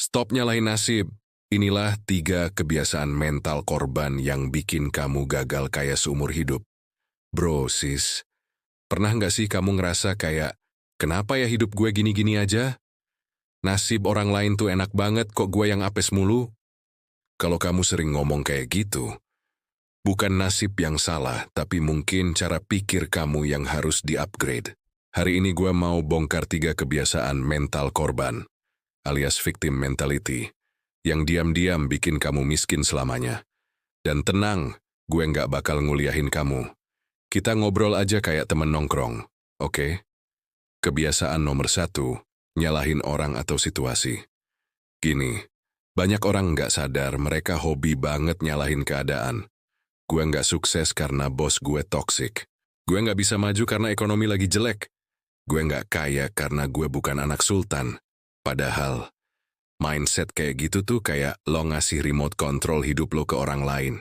Stop nyalahin nasib. Inilah 3 kebiasaan mental korban yang bikin kamu gagal kaya seumur hidup. Bro, sis, pernah nggak sih kamu ngerasa kayak, kenapa ya hidup gue gini-gini aja? Nasib orang lain tuh enak banget, kok gue yang apes mulu? Kalau kamu sering ngomong kayak gitu, bukan nasib yang salah, tapi mungkin cara pikir kamu yang harus di-upgrade. Hari ini gue mau bongkar 3 kebiasaan mental korban, alias victim mentality, yang diam-diam bikin kamu miskin selamanya. Dan tenang, gue nggak bakal nguliahin kamu. Kita ngobrol aja kayak temen nongkrong, oke? Kebiasaan nomor 1, nyalahin orang atau situasi. Gini, banyak orang nggak sadar mereka hobi banget nyalahin keadaan. Gue nggak sukses karena bos gue toksik. Gue nggak bisa maju karena ekonomi lagi jelek. Gue nggak kaya karena gue bukan anak sultan. Padahal, mindset kayak gitu tuh kayak lo ngasih remote control hidup lo ke orang lain.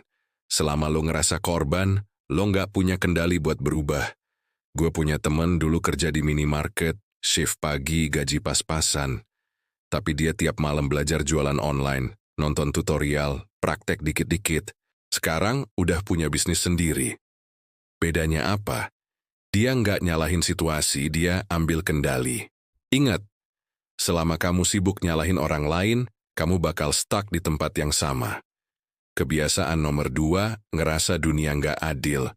Selama lo ngerasa korban, lo nggak punya kendali buat berubah. Gue punya temen dulu kerja di minimarket, shift pagi, gaji pas-pasan. Tapi dia tiap malam belajar jualan online, nonton tutorial, praktek dikit-dikit. Sekarang udah punya bisnis sendiri. Bedanya apa? Dia nggak nyalahin situasi, dia ambil kendali. Ingat, selama kamu sibuk nyalahin orang lain, kamu bakal stuck di tempat yang sama. Kebiasaan nomor 2, ngerasa dunia nggak adil.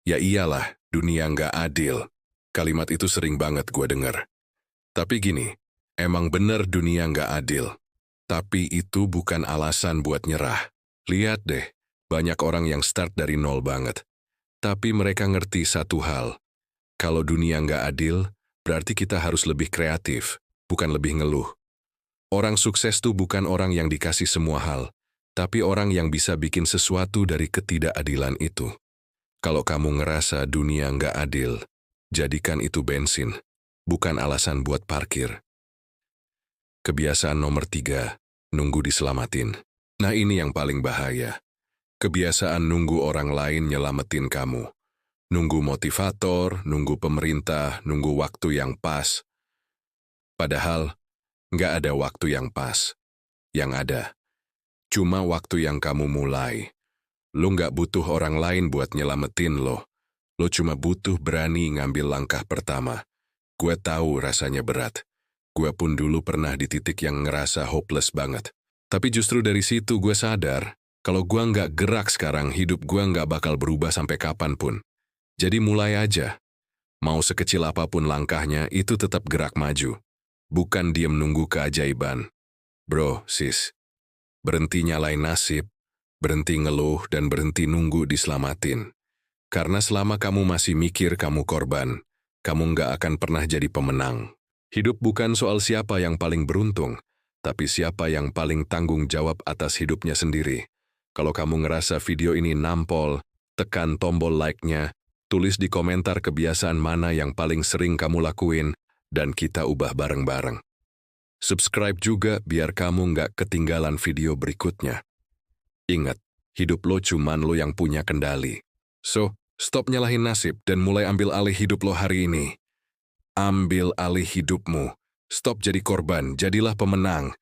Ya iyalah, dunia nggak adil. Kalimat itu sering banget gue denger. Tapi gini, emang bener dunia nggak adil. Tapi itu bukan alasan buat nyerah. Lihat deh, banyak orang yang start dari nol banget. Tapi mereka ngerti satu hal. Kalau dunia nggak adil, berarti kita harus lebih kreatif, bukan lebih ngeluh. Orang sukses tuh bukan orang yang dikasih semua hal, tapi orang yang bisa bikin sesuatu dari ketidakadilan itu. Kalau kamu ngerasa dunia nggak adil, jadikan itu bensin, bukan alasan buat parkir. Kebiasaan nomor 3, nunggu diselamatin. Nah ini yang paling bahaya. Kebiasaan nunggu orang lain nyelamatin kamu. Nunggu motivator, nunggu pemerintah, nunggu waktu yang pas. Padahal, nggak ada waktu yang pas. Yang ada, cuma waktu yang kamu mulai. Lo nggak butuh orang lain buat nyelamatin lo. Lo cuma butuh berani ngambil langkah pertama. Gue tahu rasanya berat. Gue pun dulu pernah di titik yang ngerasa hopeless banget. Tapi justru dari situ gue sadar, kalau gue nggak gerak sekarang, hidup gue nggak bakal berubah sampai kapanpun. Jadi mulai aja. Mau sekecil apapun langkahnya, itu tetap gerak maju. Bukan diem nunggu keajaiban. Bro, sis, berhenti nyalain nasib, berhenti ngeluh, dan berhenti nunggu diselamatin. Karena selama kamu masih mikir kamu korban, kamu nggak akan pernah jadi pemenang. Hidup bukan soal siapa yang paling beruntung, tapi siapa yang paling tanggung jawab atas hidupnya sendiri. Kalau kamu ngerasa video ini nampol, tekan tombol like-nya, tulis di komentar kebiasaan mana yang paling sering kamu lakuin, dan kita ubah bareng-bareng. Subscribe juga biar kamu nggak ketinggalan video berikutnya. Ingat, hidup lo cuman lo yang punya kendali. So, stop nyalahin nasib dan mulai ambil alih hidup lo hari ini. Ambil alih hidupmu. Stop jadi korban, jadilah pemenang.